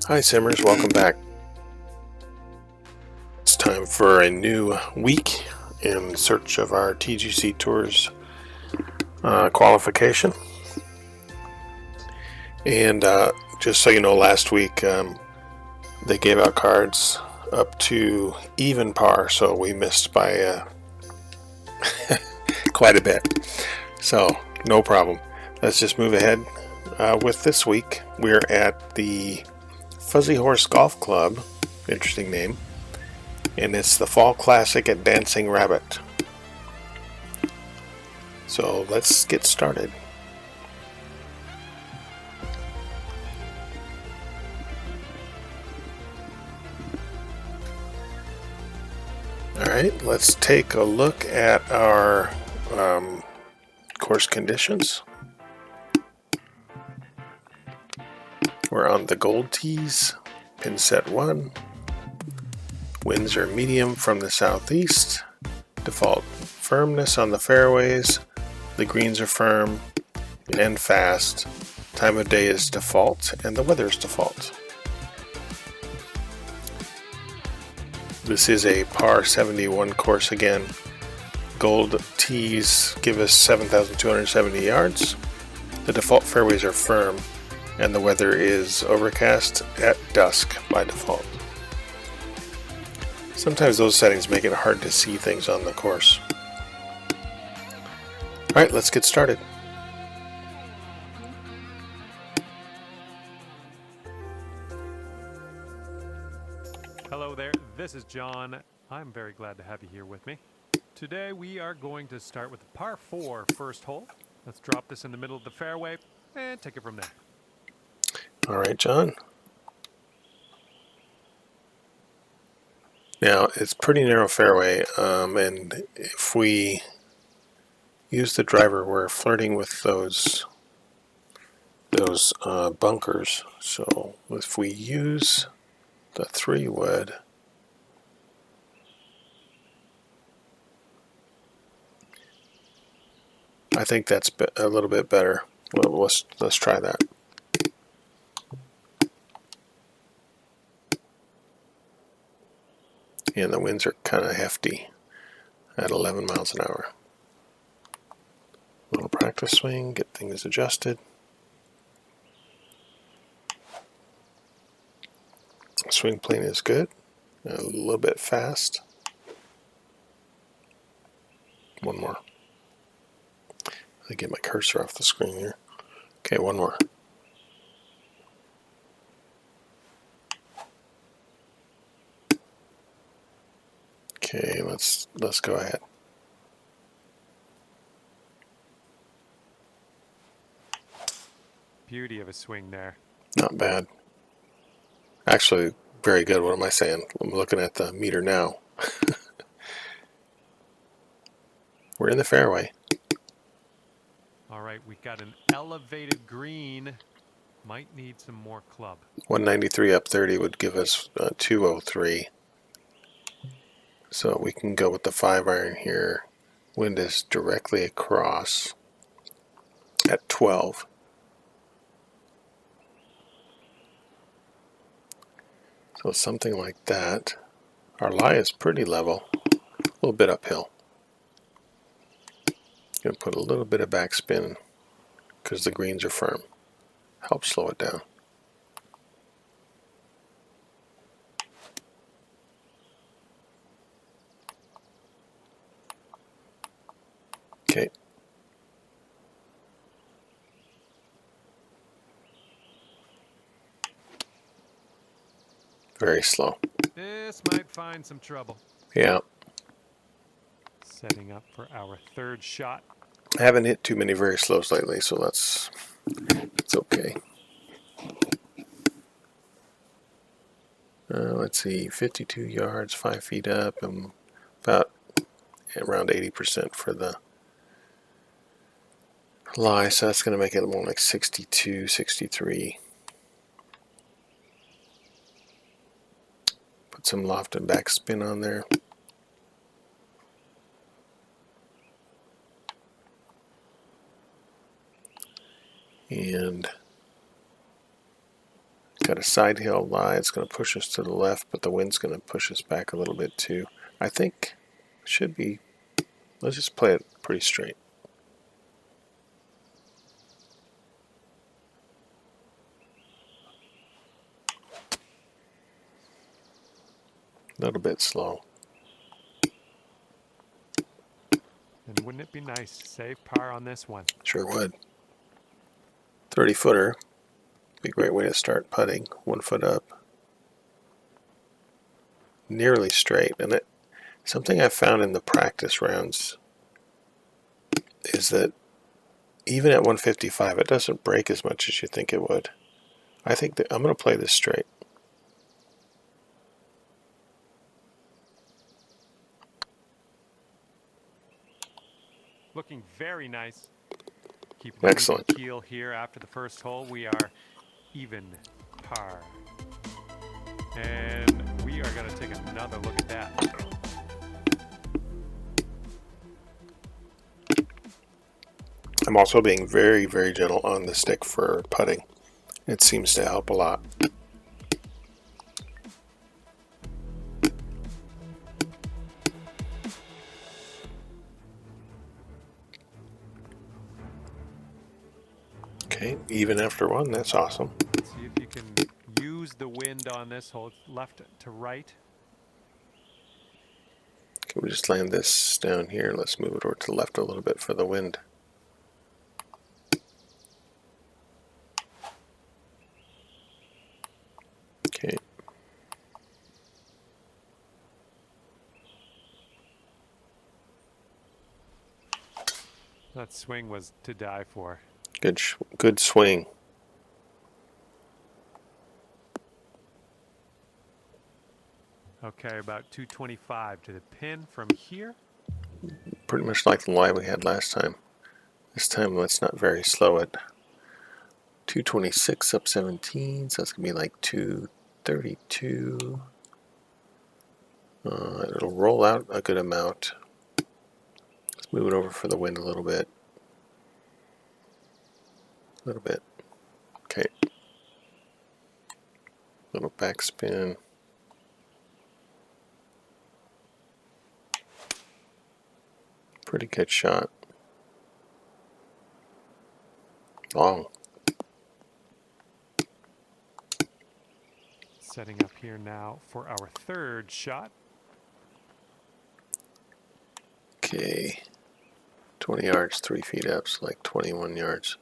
Hi Simmers, welcome back. It's time for a new week in search of our TGC Tours qualification. And just so you know, last week they gave out cards up to even par, so we missed by quite a bit. So no problem. Let's just move ahead with this week. We're at the Fuzzy Horse Golf Club, interesting name, and it's the Fall Classic at Dancing Rabbit. So let's get started. Alright, let's take a look at our course conditions. We're on the gold tees, pin set 1. Winds are medium from the southeast. Default firmness on the fairways. The greens are firm and fast. Time of day is default and the weather is default. This is a par 71 course again. Gold tees give us 7,270 yards. The default fairways are firm and the weather is overcast at dusk by default. Sometimes those settings make it hard to see things on the course. Alright, let's get started. Hello there, this is John. I'm very glad to have you here with me. Today we are going to start with the par 4 first hole. Let's drop this in the middle of the fairway and take it from there. Alright, John. Now, it's pretty narrow fairway, and if we use the driver, we're flirting with those bunkers. So if we use the 3-wood, I think that's a little bit better. Well, let's try that. And the winds are kind of hefty at 11 miles an hour. Little practice swing, get things adjusted. Swing plane is good. A little bit fast. One more. I get my cursor off the screen here. Okay, one more. Okay, let's go ahead. Beauty of a swing there. Not bad. Actually, very good. What am I saying? I'm looking at the meter now. We're in the fairway. All right, we've got an elevated green. Might need some more club. 193 up 30 would give us 203. So we can go with the 5-iron here. Wind is directly across at 12. So something like that. Our lie is pretty level, a little bit uphill. Gonna put a little bit of backspin because the greens are firm. Help slow it down. Okay. Very slow. This might find some trouble. Yeah. Setting up for our third shot. I haven't hit too many very slows lately, so it's okay. Let's see, 52 yards, 5 feet up, and about around 80% for the lie, so that's going to make it more like 62, 63. Put some loft and backspin on there. And Got a side hill lie. It's going to push us to the left, but the wind's going to push us back a little bit too. I think it should be, let's just play it pretty straight. A little bit slow. And wouldn't it be nice to save par on this one? Sure would. 30-footer. Be a great way to start putting. 1 foot up. Nearly straight. And something I've found in the practice rounds is that even at 155, it doesn't break as much as you think it would. I think that I'm going to play this straight. Looking very nice. Keep Excellent. the keel here after the first hole. We are even par. And we are going to take another look at that. I'm also being very, very gentle on the stick for putting. It seems to help a lot. Okay, even after one, that's awesome. Let's see if you can use the wind on this hole. It's left to right. Can we just land this down here? Let's move it over to the left a little bit for the wind. Okay. That swing was to die for. Good swing. Okay, about 225 to the pin from here. Pretty much like the lie we had last time. This time it's not very slow at 226 up 17, so that's going to be like 232. It'll roll out a good amount. Let's move it over for the wind a little bit. A little bit. Okay. Little backspin. Pretty good shot. Long. Setting up here now for our third shot. Okay. 20 yards, 3 feet up, so like 21 yards.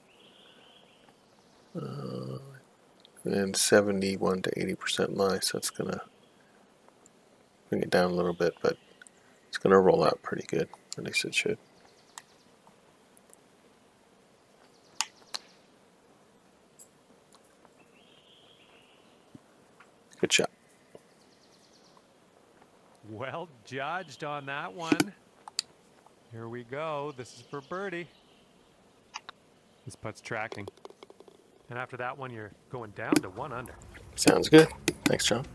And 71 to 80% lie, so it's going to bring it down a little bit, but it's going to roll out pretty good. At least it should. Good shot. Well judged on that one. Here we go. This is for birdie. This putt's tracking. And after that one, you're going down to 1 under. Sounds good. Thanks, John.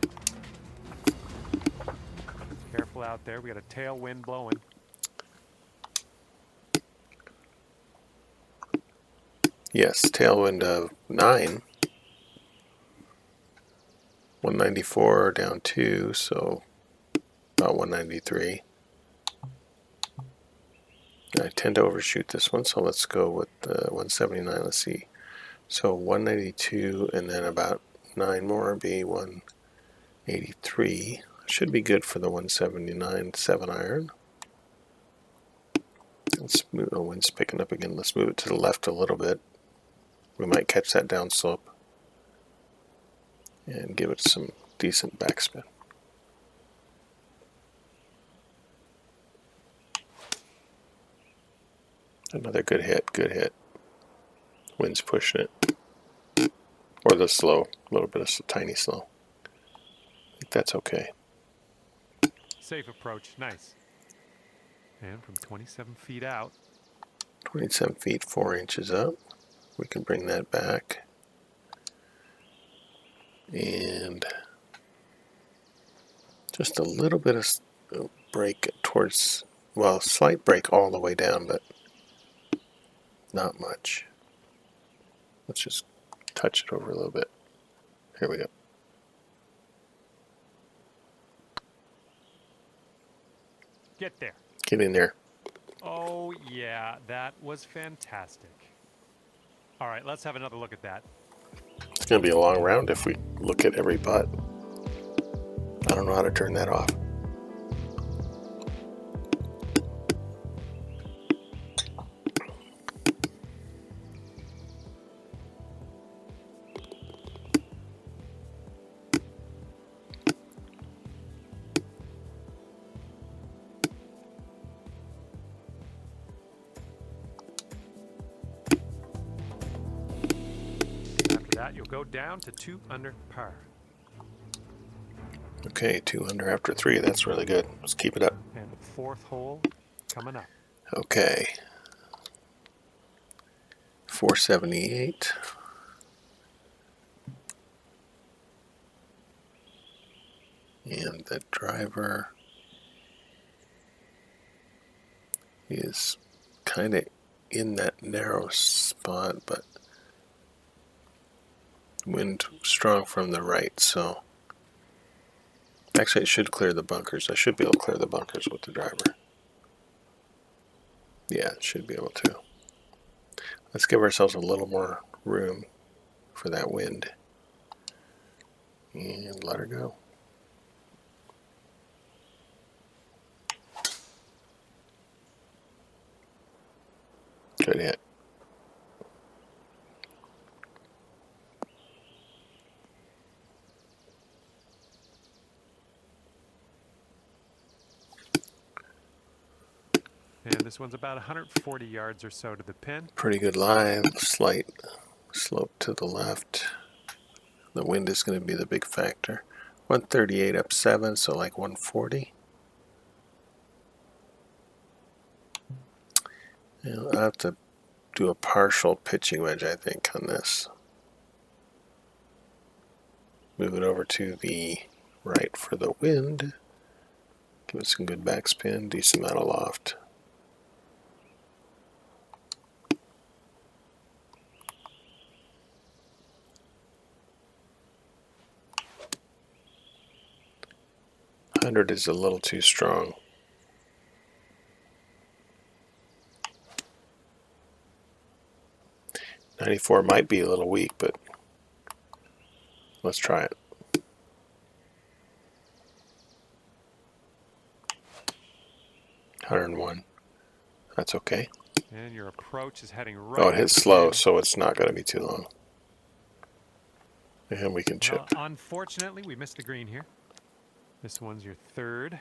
Careful out there. We got a tailwind blowing. Yes, tailwind of 9. 194 down 2, so about 193. I tend to overshoot this one, so let's go with 179. Let's see. So 192 and then about 9 more be 183. Should be good for the 179 7-iron. Let's move. The wind's picking up again. Let's move it to the left a little bit. We might catch that downslope and give it some decent backspin. Another good hit, good hit. Wind's pushing it. Or the slow, a little bit of tiny slow. I think that's okay. Safe approach, nice. And from 27 feet out. 27 feet, 4 inches up. We can bring that back. And just a little bit of break towards, well, slight break all the way down, but not much. Let's just touch it over a little bit. Here we go. Get there. Get in there. Oh, yeah, that was fantastic. All right, let's have another look at that. It's going to be a long round if we look at every putt. I don't know how to turn that off. After that, you'll go down to 2 under par. Okay, 2 under after 3. That's really good. Let's keep it up. And the 4th hole coming up. Okay. 478. And the driver is kind of in that narrow spot, but wind strong from the right, so actually it should clear the bunkers. I should be able to clear the bunkers with the driver. Yeah, it should be able to. Let's give ourselves a little more room for that wind. And let her go. Good hit. And this one's about 140 yards or so to the pin. Pretty good lie. Slight slope to the left. The wind is going to be the big factor. 138 up 7, so like 140. I'll have to do a partial pitching wedge, I think, on this. Move it over to the right for the wind. Give it some good backspin, decent amount of loft. $100 is a little too strong. $94 might be a little weak, but let's try it. $101. That's okay. And your approach is heading right. Oh, it hits slow, so it's not going to be too long. And we can chip. Well, unfortunately, we missed the green here. This one's your 3rd.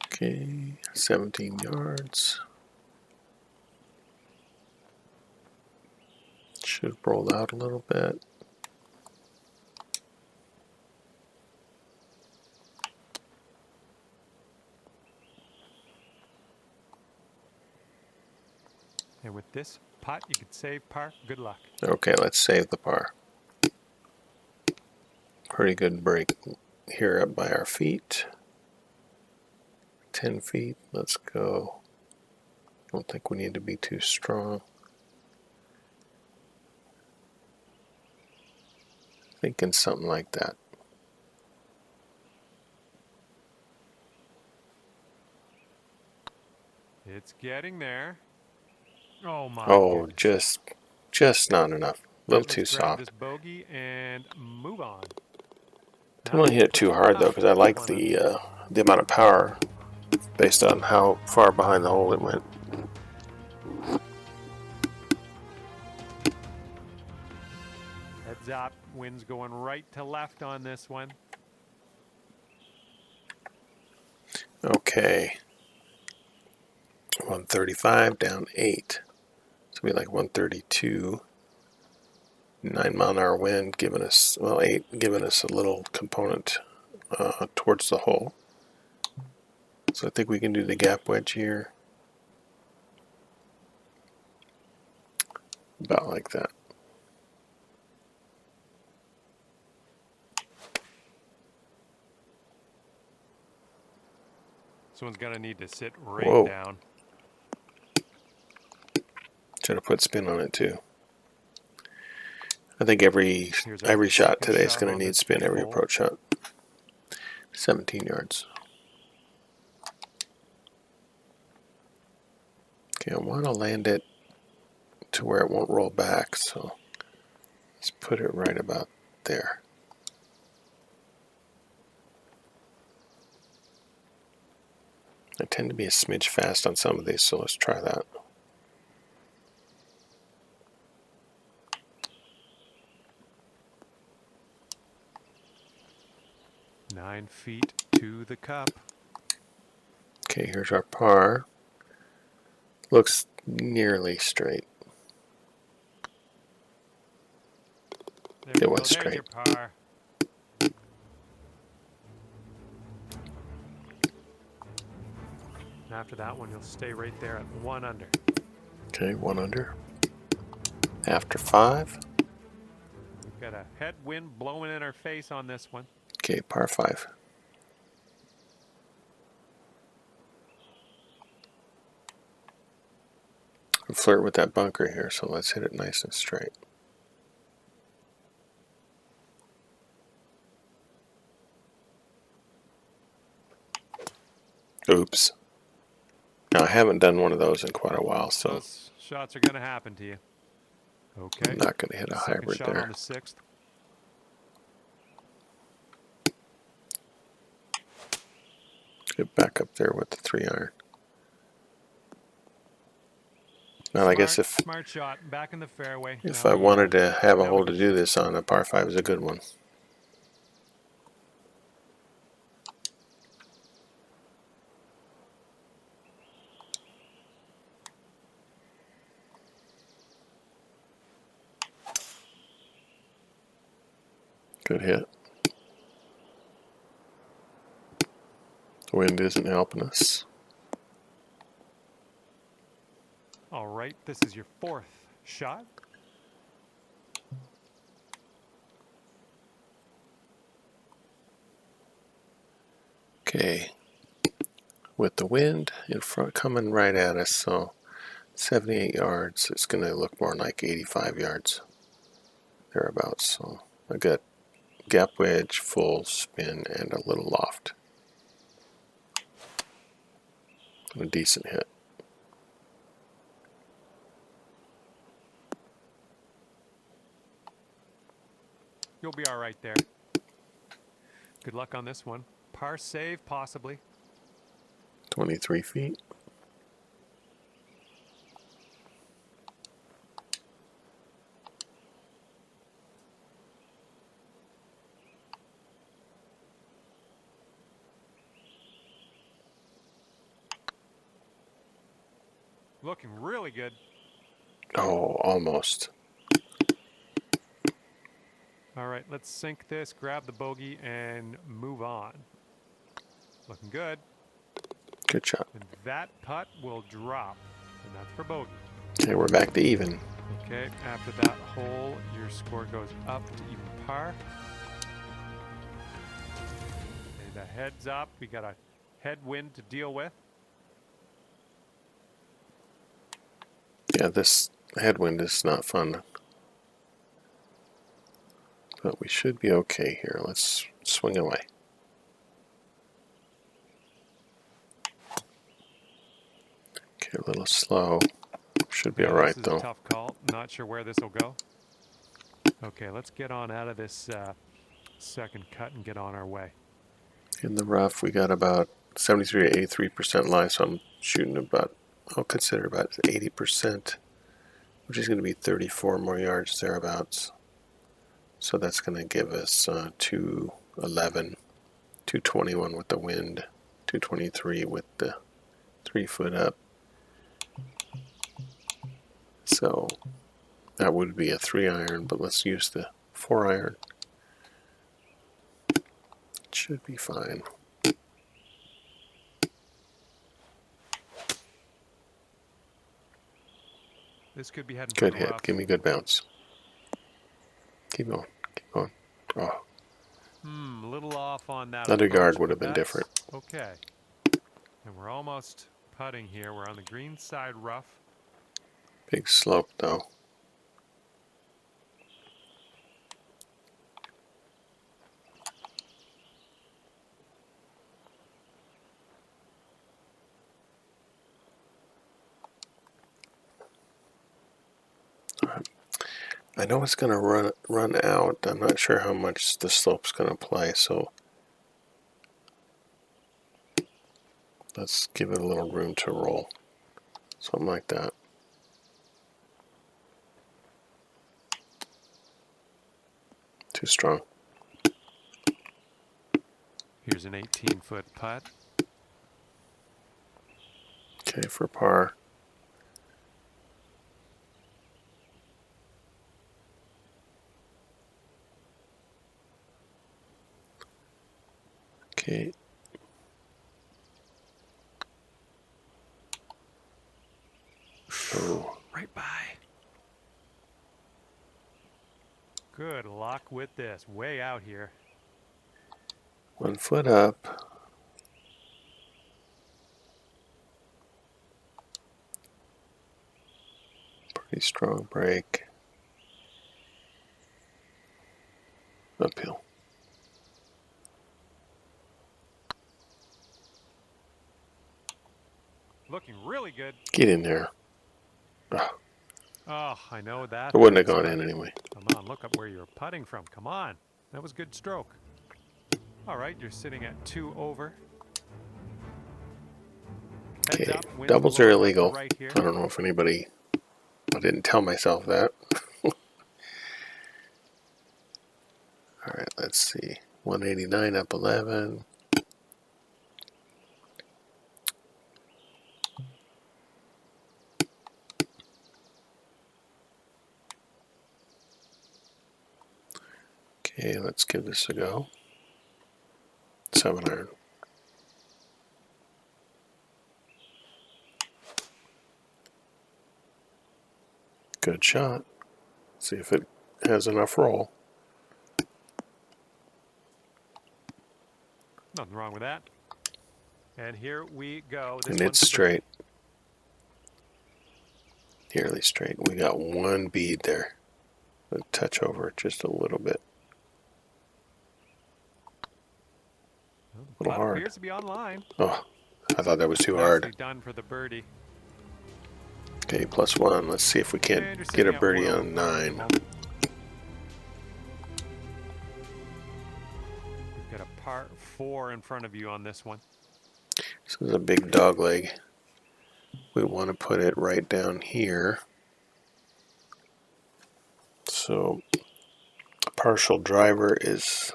Okay, 17 yards. Should roll out a little bit. And with this putt, you could save par. Good luck. Okay, let's save the par. Pretty good break here up by our feet. 10 feet. Let's go. Don't think we need to be too strong. Thinking something like that. It's getting there. Oh my Oh, goodness. just not enough. A little Let's too grab soft. this bogey and move on. Don't want to hit it too hard though, because I like the amount of power based on how far behind the hole it went. Heads up. Wind's going right to left on this one. Okay. 135 down 8. So it'll be like 132. 9-mile-an-hour wind giving us, well, 8 giving us a little component towards the hole. So I think we can do the gap wedge here. About like that. This one's going to need to sit right Whoa. down. Should have put spin on it too. I think every Here's our shot second today is shot going to on need this spin, big every hole. approach shot. 17 yards. Okay, I want to land it to where it won't roll back, so let's put it right about there. I tend to be a smidge fast on some of these, so let's try that. Nine feet to the cup. Okay, here's our par. Looks nearly straight. There It we go. went There's straight. your par. And after that one, you'll stay right there at 1 under. Okay, 1 under. After 5. We've got a headwind blowing in our face on this one. Okay, par 5. I'll flirt with that bunker here, so let's hit it nice and straight. Oops. Now, I haven't done one of those in quite a while, so Those shots are going to happen to you. Okay. I'm not going to hit a Second hybrid shot there. on the 6th. Get back up there with the 3-iron. Now, I guess if Smart shot back in the fairway. If Now I we, wanted to have a now we hole can- to do this on, a par 5 is a good one. Good hit. The wind isn't helping us. All right, this is your 4th shot. Okay. With the wind in front coming right at us, so 78 yards, it's going to look more like 85 yards. Thereabouts. So I got gap wedge, full spin, and a little loft. A decent hit. You'll be all right there. Good luck on this one. Par save, possibly. 23 feet. Looking really good. Oh, almost. All right, let's sink this, grab the bogey, and move on. Looking good. Good shot. And that putt will drop, and that's for bogey. Okay, we're back to even. Okay, after that hole, your score goes up to even par. And a heads up, we got a headwind to deal with. Yeah, this headwind is not fun. But we should be okay here. Let's swing away. Okay, a little slow. Should be alright This is though. a tough call. Not sure where this will go. Okay, let's get on out of this second cut and get on our way. In the rough, we got about 73 to 83% lie, so I'm shooting about, I'll consider about 80%, which is going to be 34 more yards thereabouts. So that's going to give us 211, 221 with the wind, 223 with the 3 foot up. So that would be a 3-iron, but let's use the 4-iron. It should be fine. This could be heading Good for the hit. rough. Give me good bounce. Keep going. Keep going. Oh, A little off on that another approach, yard would but have been that's different. okay. And we're almost putting here. We're on the green side rough. Big slope though. I know it's going to run out. I'm not sure how much the slope's going to play, so let's give it a little room to roll. Something like that. Too strong. Here's an 18-foot putt. Okay, for par. Okay. Oh. Right by. Good luck with this. Way out here. 1 foot up. Pretty strong break. Uphill. Looking really good. Get in there. Oh, I know that. It wouldn't have hurts, gone but in anyway. come on, look up where you're putting from. Come on. That was good stroke. All right, you're sitting at 2 over. Heads Okay, up, winds doubles are blowing left to illegal. right here. I don't know if anybody... I didn't tell myself that. Alright, let's see. 189 up 11. Okay, let's give this a go. 7 iron. Good shot. See if it has enough roll. Nothing wrong with that. And here we go. This And one's it's a birdie. straight. Nearly straight. We got one bead there. A touch over it just a little bit. Well, A little putt hard. appears to be online. Oh, I thought that was too Nicely hard. done for the birdie. Okay, +1. Let's see if we And can't you're get sitting a at birdie 1 over on par at the 9. moment. You've got a par 4 in front of you on this one. This is a big dog leg. We want to put it right down here. So a partial driver is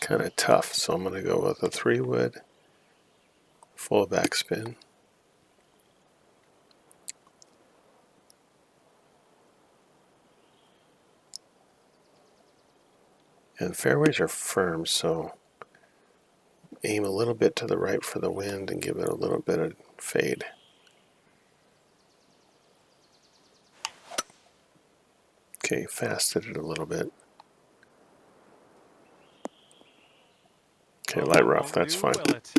kind of tough. So I'm going to go with a 3-wood, full backspin. And fairways are firm, so aim a little bit to the right for the wind and give it a little bit of fade. Okay, fasted it a little bit. Okay, Well, light that rough, won't that's do, fine. will it?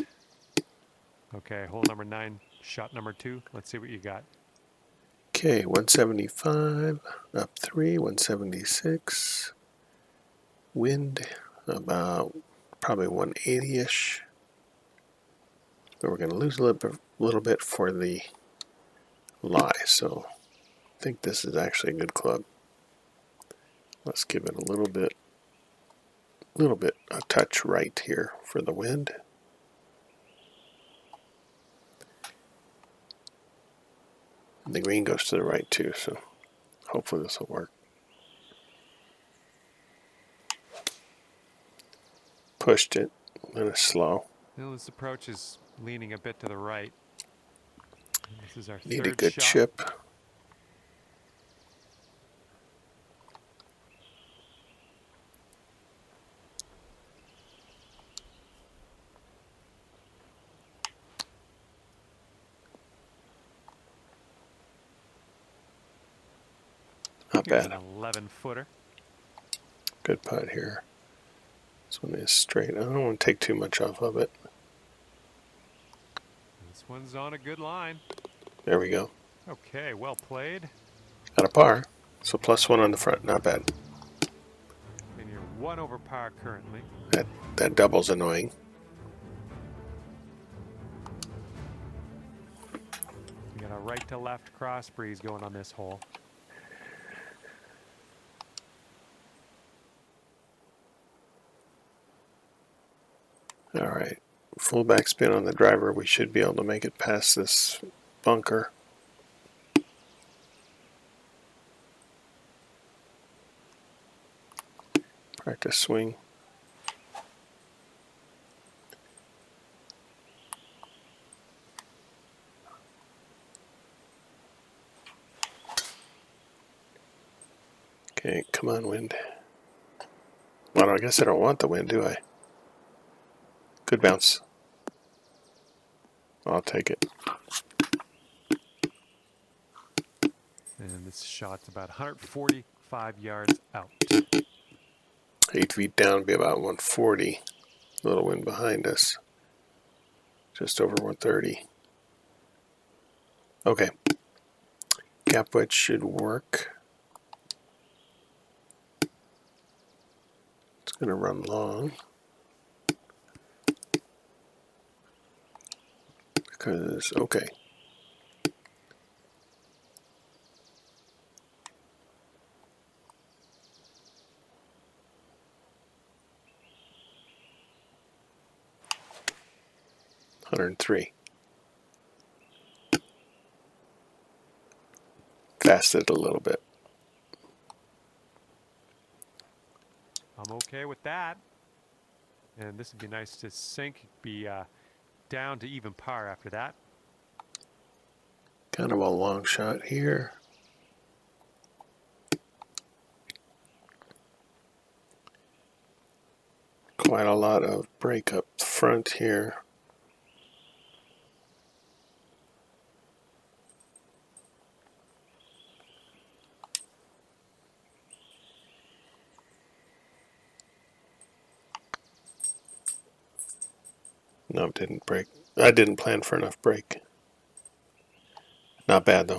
Okay, hole number 9, shot number 2. Let's see what you got. Okay, 175, up 3, 176. Wind about probably 180-ish. But we're going to lose a little bit for the lie, so I think this is actually a good club. Let's give it a little bit, a touch right here for the wind. And the green goes to the right too, so hopefully this will work. Pushed it, and it's slow. Well, this approach is leaning a bit to the right. This is our Need a third good shot. chip. Not Here's bad. an 11-footer. Good putt here. This one is straight. I don't want to take too much off of it. This one's on a good line. There we go. Okay, well played. Got a par. So +1 on the front. Not bad. And you're 1 over par currently. That double's annoying. We got a right to left cross breeze going on this hole. Alright, full backspin on the driver. We should be able to make it past this bunker. Practice swing. Okay, come on, wind. Well, I guess I don't want the wind, do I? Good bounce. I'll take it. And this shot's about 145 yards out. 8 feet down would be about 140. A little wind behind us. Just over 130. Okay. Gap wedge should work. It's going to run long. Because, okay. $103. Fasted a little bit. I'm okay with that. And this would be nice to sink, be down to even par after that. Kind of a long shot here. Quite a lot of break up front here. No, didn't break. I didn't plan for enough break. Not bad though.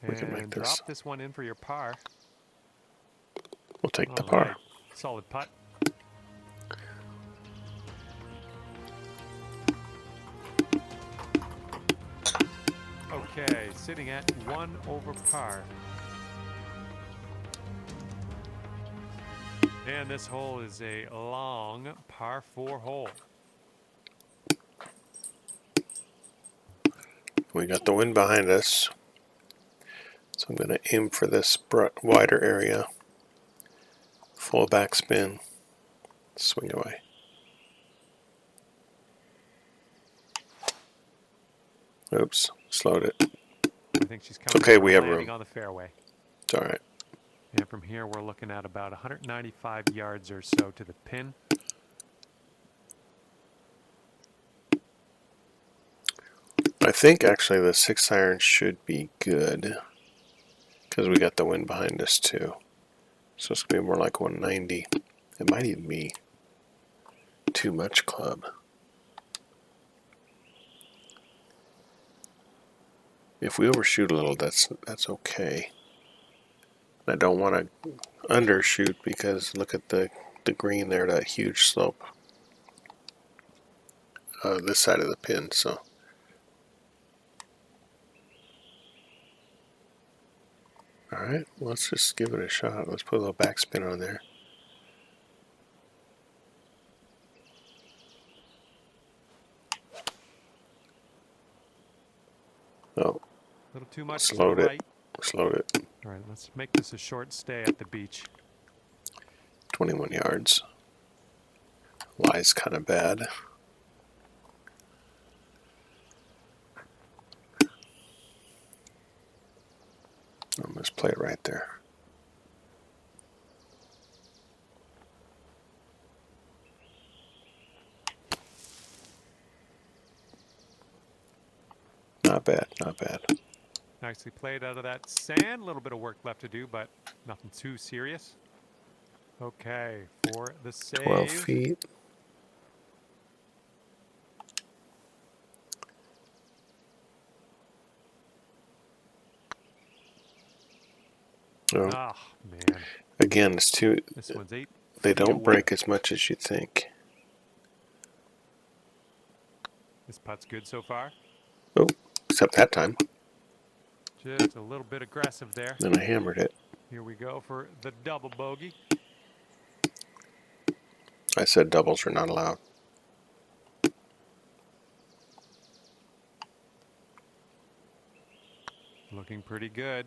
We can make And this. drop this one in for your par. We'll take the All par. right. Solid putt. Okay, sitting at 1 over par. And this hole is a long par 4 hole. We got the wind behind us. So I'm going to aim for this wider area. Full backspin. Swing away. Oops, slowed it. I think she's coming. Okay, we have landing room. on the fairway. It's all right. And from here, we're looking at about 195 yards or so to the pin. I think actually the 6-iron should be good because we got the wind behind us too. So it's going to be more like 190. It might even be too much club. If we overshoot a little, that's okay. I don't want to undershoot because look at the green there, that huge slope. This side of the pin, so. Alright, let's just give it a shot. Let's put a little backspin on there. Oh, A little too much slowed to the it. right. Slowed it. All right, let's make this a short stay at the beach. 21 yards. Lie's kind of bad. I'm just play it right there. Not bad, not bad. Nicely played out of that sand. A little bit of work left to do, but nothing too serious. Okay, for the save. 12 feet. Oh, Oh, man. again, it's too. This one's 8. They feet don't away. break as much as you think. This putt's good so far. Oh, except that time. Just a little bit aggressive there. Then I hammered it. Here we go for the double bogey. I said doubles are not allowed. Looking pretty good.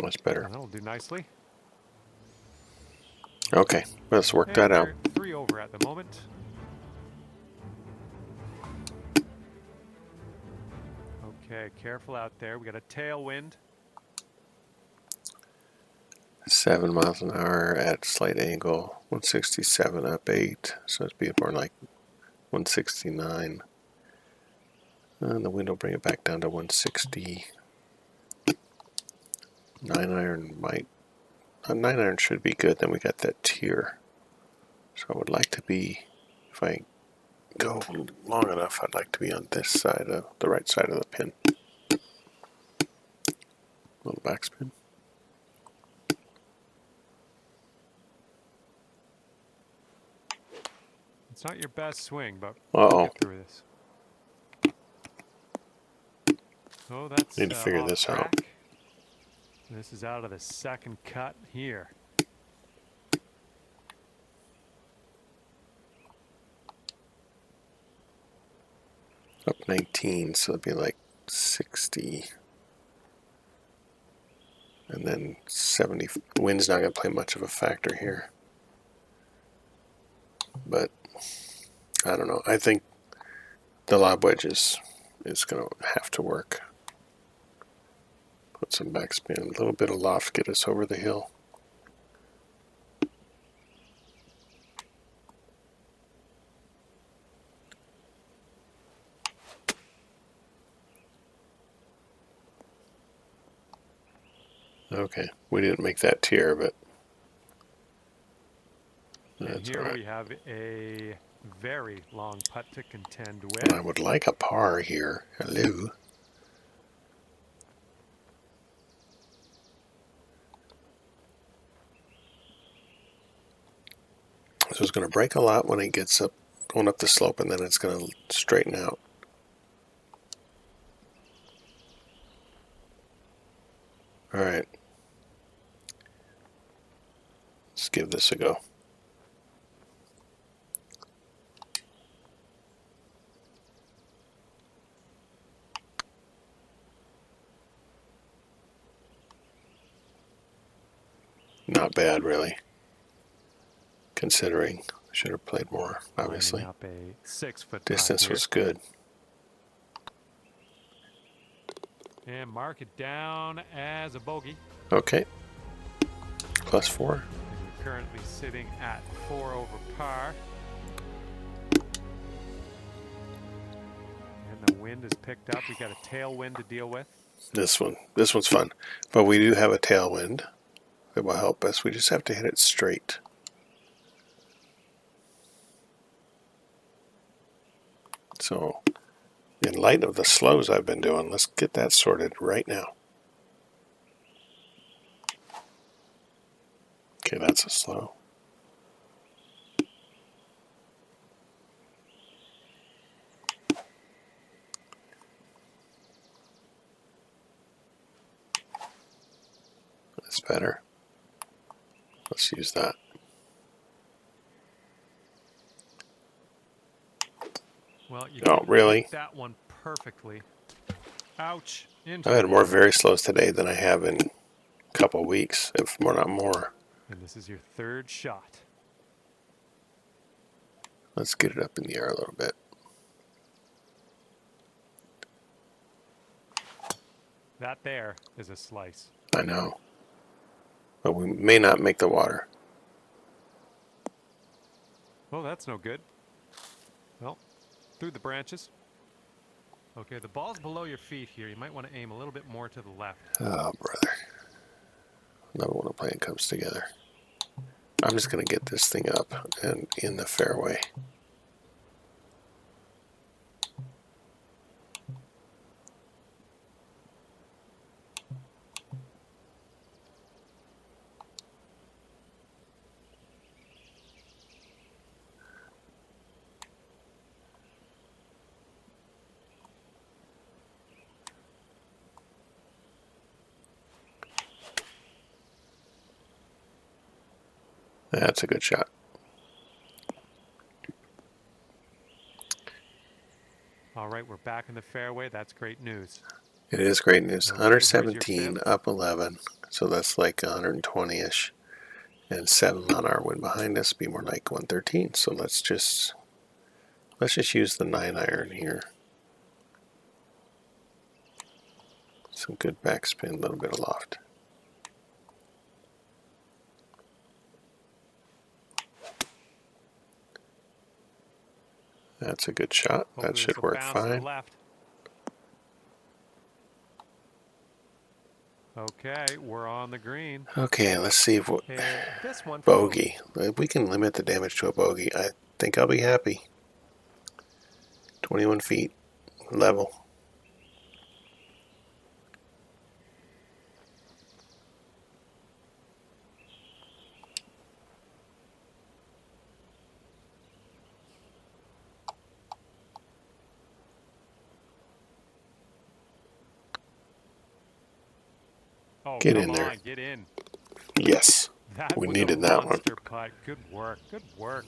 Much better. That'll do nicely. Okay, let's work And that out. we're 3 over at the moment. Okay, careful out there. We got a tailwind. 7 miles an hour at slight angle. 167 up 8. So it's be more like 169. And the wind will bring it back down to 160. 9 iron might. 9 iron should be good. Then we got that tier. So I would like to be, if I go long enough, I'd like to be on this side of the right side of the pin. Little backspin. It's not your best swing, but Uh-oh. we'll get through this. Oh, that's Need to figure off this track. out. This is out of the second cut here. Up 19, so it'd be like 60. And then 70. Wind's not going to play much of a factor here. But I don't know. I think the lob wedge is going to have to work. Put some backspin, a little bit of loft, get us over the hill. Okay, we didn't make that tier, but And that's here all right. we have a very long putt to contend And with. I would like a par here. Hello. So it's going to break a lot when it gets up, going up the slope, and then it's going to straighten out. All right. Let's give this a go. Not bad, really. Considering I should have played more, obviously. Lining up a 6-foot Distance putt here. was good. And mark it down as a bogey. Okay. +4. And we're currently sitting at 4 over par. And the wind is picked up. We got a tailwind to deal with. This one's fun. But we do have a tailwind that will help us. We just have to hit it straight. So, in light of the slows I've been doing, let's get that sorted right now. Okay, that's a slow. That's better. Let's use that. Well, you Oh, really? hit that one perfectly. Ouch. I've had more very slows today than I have in a couple weeks, if more, not more. And this is your third shot. Let's get it up in the air a little bit. That there is a slice. I know. But we may not make the water. Oh, that's no good. Well, through the branches. Okay, the ball's below your feet here. You might want to aim a little bit more to the left. Oh, brother. Never when a plan comes together. I'm just going to get this thing up and in the fairway. That's a good shot. All right, we're back in the fairway. That's great news. It is great news. Okay, here's your 117, spin. up 11. So that's like 120-ish. And 7 on our wind behind us, be more like 113. So let's just use the 9-iron here. Some good backspin, a little bit of loft. That's a good shot. Hopefully That this should will work bounce to the fine. left. Okay, we're on the green. Okay, let's see if Hit this one for bogey. If we can limit the damage to a bogey, I think I'll be happy. 21 feet, level. Oh, Get come in there. on, get in. Yes, That we was a needed that one. monster putt. Good work. Good work.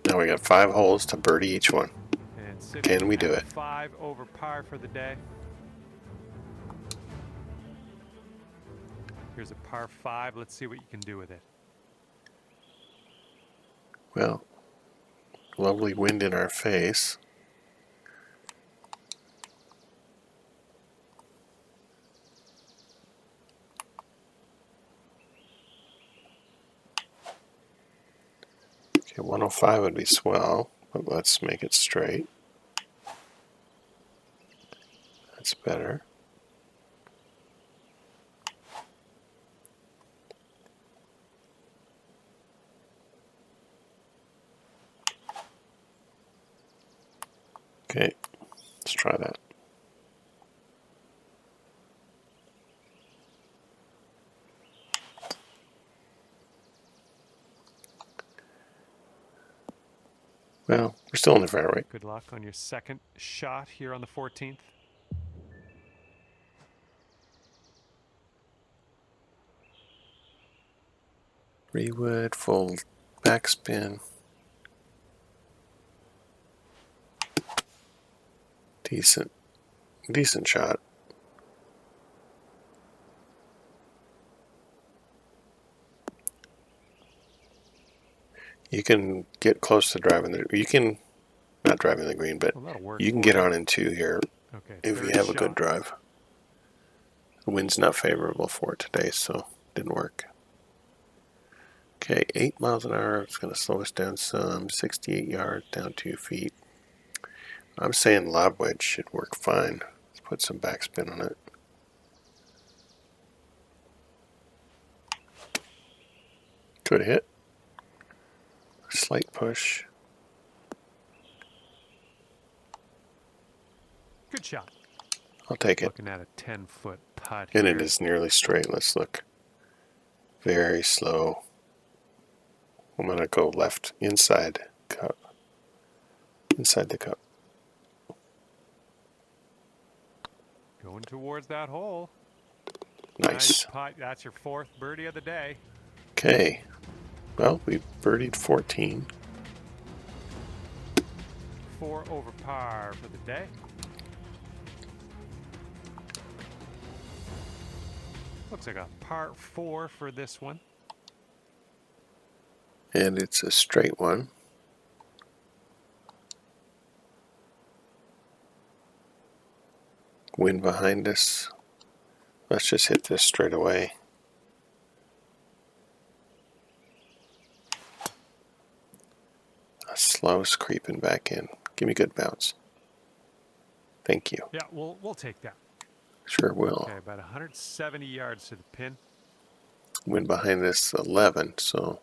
Now we got 5 holes to birdie each one. And sitting Can we do at it? 5 over par for the day. Here's a par 5. Let's see what you can do with it. Well, lovely wind in our face. Okay, 105 would be swell, but let's make it straight. That's better. Okay, let's try that. Well, we're still in the fairway. Good luck on your second shot here on the 14th. Rewood, full backspin. Decent shot. You can get close to driving the. You can not driving the green, but Well, that'll work you can for get you. on in 2 here Okay, if you third have a shot. good drive. The wind's not favorable for it today, so didn't work. Okay, 8 miles an hour. It's going to slow us down some. 68 yards, down 2 feet. I'm saying lob wedge should work fine. Let's put some backspin on it. Good hit. Slight push. Good shot. I'll take it. Looking at a 10-foot putt And here. it is nearly straight. Let's look. Very slow. I'm going to go left inside cup. Inside the cup. Going towards that hole. Nice. Putt. That's your 4th birdie of the day. Okay. Well, we birdied 14. 4 over par for the day. Looks like a par 4 for this one. And it's a straight one. Wind behind us. Let's just hit this straight away. A slow's creeping back in. Give me a good bounce. Thank you. Yeah, we'll take that. Sure will. Okay, about 170 yards to the pin. Wind behind us 11, so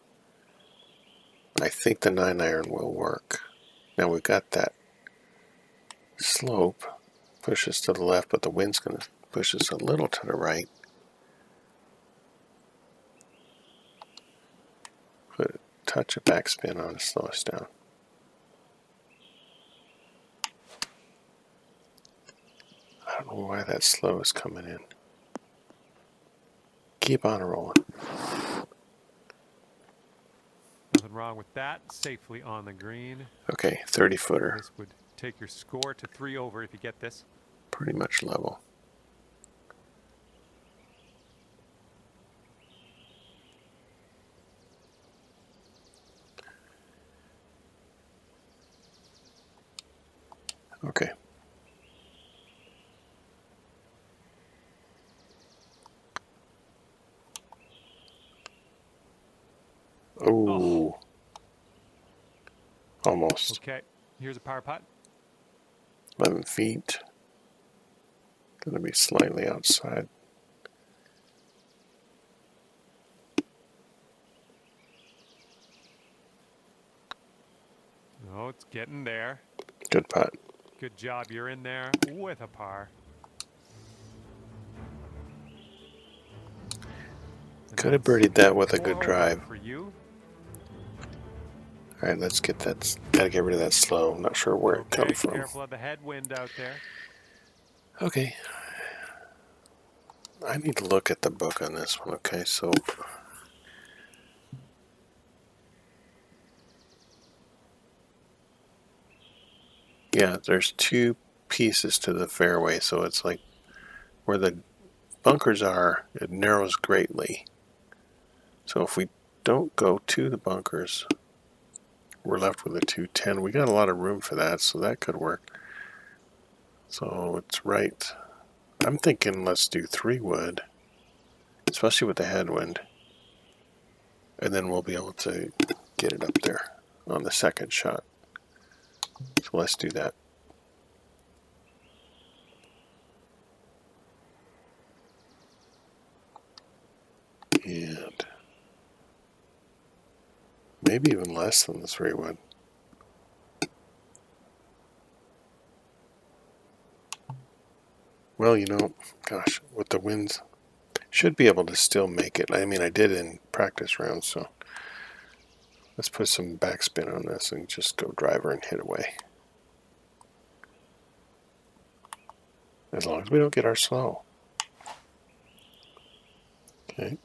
I think the 9-iron will work. Now we've got that slope. Push us to the left, but the wind's going to push us a little to the right. Put a touch of backspin on to slow us down. I don't know why that slow is coming in. Keep on rolling. Nothing wrong with that. Safely on the green. Okay, 30-footer. This would take your score to 3 over if you get this. pretty much level. Okay. Oh, almost. Okay, here's a par putt. 11 feet. Going to be slightly outside. Oh, it's getting there. Good putt. Good job. You're in there with a par. And Could have that's birdied that with a 4 good over drive. for you. All right, let's get that. Gotta get rid of that slow. I'm not sure where it Okay, comes from. careful of the headwind out there. Okay. I need to look at the book on this one. Okay, so yeah, there's two pieces to the fairway, so it's like where the bunkers are, it narrows greatly. So if we don't go to the bunkers, we're left with a 210. We got a lot of room for that, so that could work. So it's right. I'm thinking let's do 3 wood, especially with the headwind, and then we'll be able to get it up there on the second shot. So let's do that. And maybe even less than the 3 wood. Well, you know, gosh, with the winds, should be able to still make it. I mean, I did in practice rounds, so let's put some backspin on this and just go driver and hit away. As long as we don't get our slow. Okay.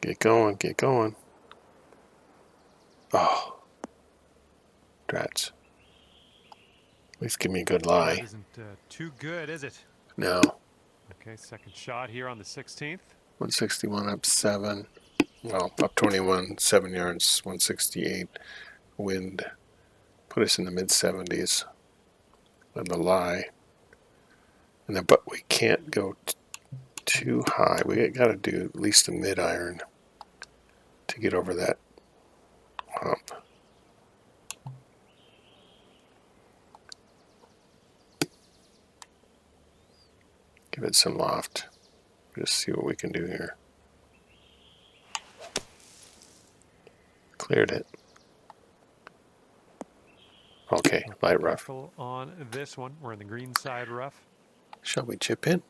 Get going, get going. Oh, drats. At least give me a good That lie. isn't too good, is it? No. Okay, second shot here on the 16th. 161 up 7. Well, up 21, 7 yards, 168. Wind put us in the mid 70s on the lie. And then, but we can't go too high. We got to do at least a mid iron to get over that hump. Give it some loft. Just see what we can do here. Cleared it. Okay, light rough. Careful on this one. We're in the green side rough. Shall we chip in?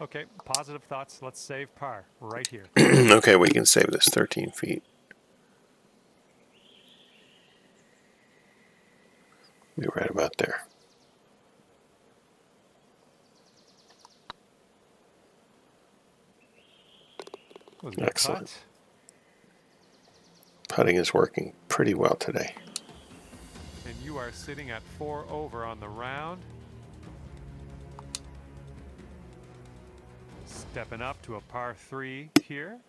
Okay, positive thoughts. Let's save par right here. Okay, we can save this 13 feet. Be right about there. Was a good Excellent. putt. Putting is working pretty well today. And you are sitting at 4 over on the round. Stepping up to a par 3 here.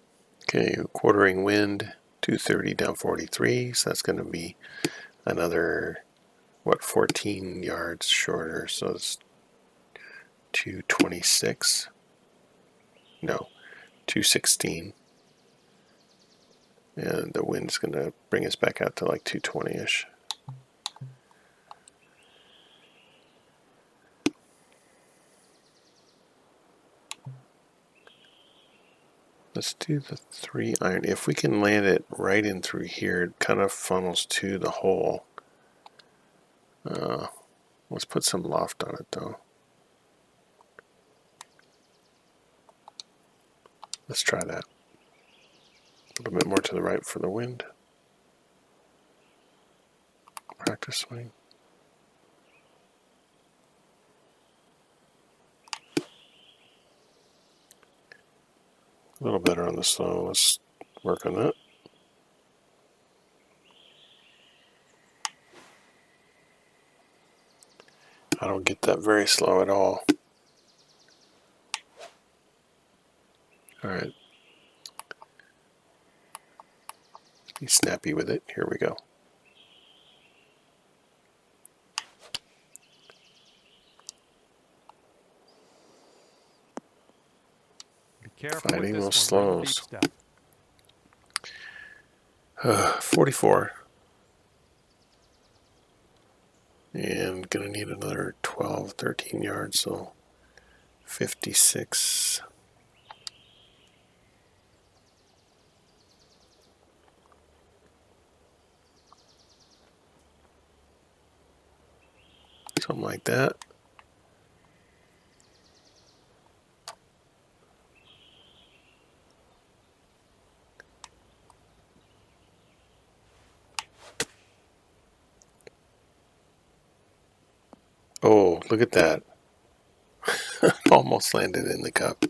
Okay, quartering wind, 230 down 43, so that's going to be another, 14 yards shorter, so it's 226. No, 216. And the wind's going to bring us back out to like 220-ish. Let's do the 3 iron. If we can land it right in through here, it kind of funnels to the hole. We'll Let's put some loft on it though. Let's try that. A little bit more to the right for the wind. Practice swing. A little better on the slow. Let's work on that. I don't get that very slow at all. All right. Be snappy with it. Here we go. Be careful Fighting with those this one. Deep slows. stuff. 44. And gonna need another 12, 13 yards, so 56. Something like that. Oh, look at that. Almost landed in the cup.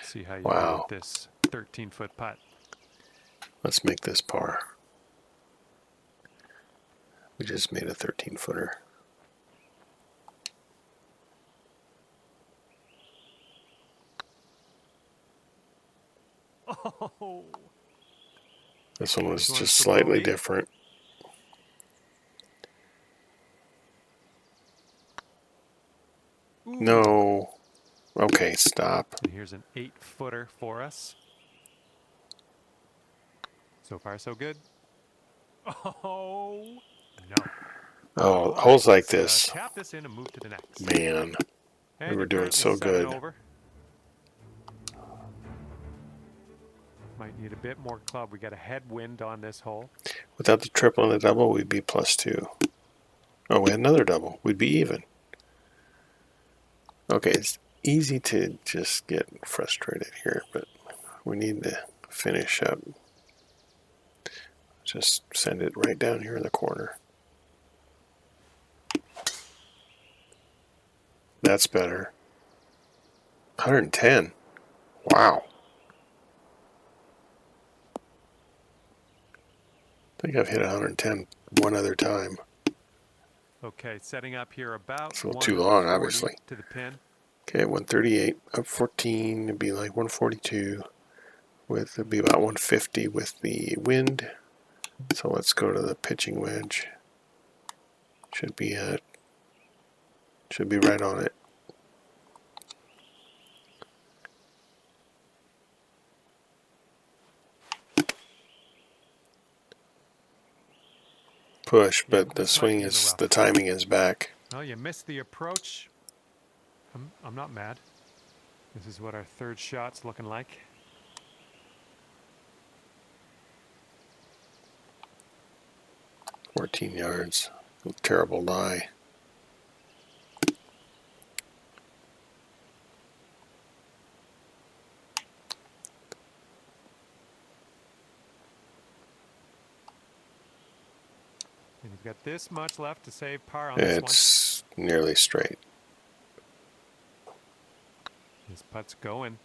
See how you Wow. do with this 13-foot putt. Let's make this par. We just made a 13-footer. Oh. This one was This one's just for slightly bogey. different. Ooh. No. Okay, stop. And here's an 8-footer for us. So far, so good. Oh, no. Oh, holes like Let's, this. tap this in and move to the next. Man, And we were you're doing currently so 7 good. over. Might need a bit more club. We got a headwind on this hole. Without the triple and the double, we'd be +2. Oh, we had another double. We'd be even. Okay, it's easy to just get frustrated here, but we need to finish up. Just send it right down here in the corner. That's better. 110. Wow. I think I've hit 110 one other time. Okay, setting up here about It's a little too long, obviously. to the pin. Okay, 138, up 14, it'd be like 142. It'd be about 150 with the wind. So let's go to the pitching wedge. Should be right on it. Push, but the swing is, the timing is back. Well, you missed the approach. I'm not mad. This is what our third shot's looking like. $14 yards. Terrible lie. And you've got this much left to save par on this one. It's nearly straight. This putt's going.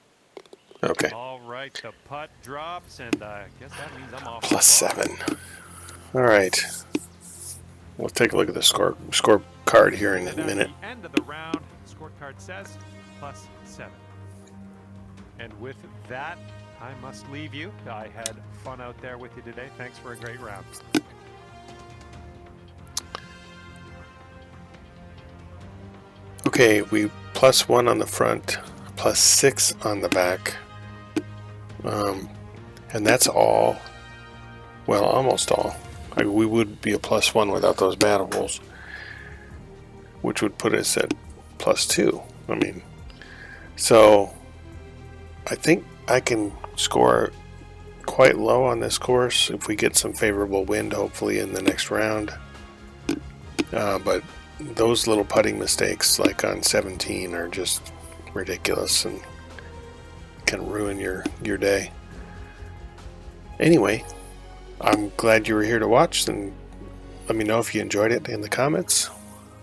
Okay. All right, the putt drops, and I guess that means I'm off. +7. All right. We'll take a look at the scorecard here in a And at minute. the end of the round, scorecard says +7. And with that, I must leave you. I had fun out there with you today. Thanks for a great round. Okay, we +1 on the front, +6 on the back. And that's all, well, almost all. We would be a +1 without those bad holes, which would put us at +2. I mean, so I think I can score quite low on this course if we get some favorable wind, hopefully in the next round. But those little putting mistakes, like on 17, are just ridiculous and can ruin your day. Anyway, I'm glad you were here to watch, and let me know if you enjoyed it in the comments.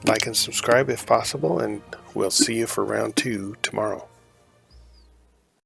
Like and subscribe if possible, and we'll see you for round 2 tomorrow.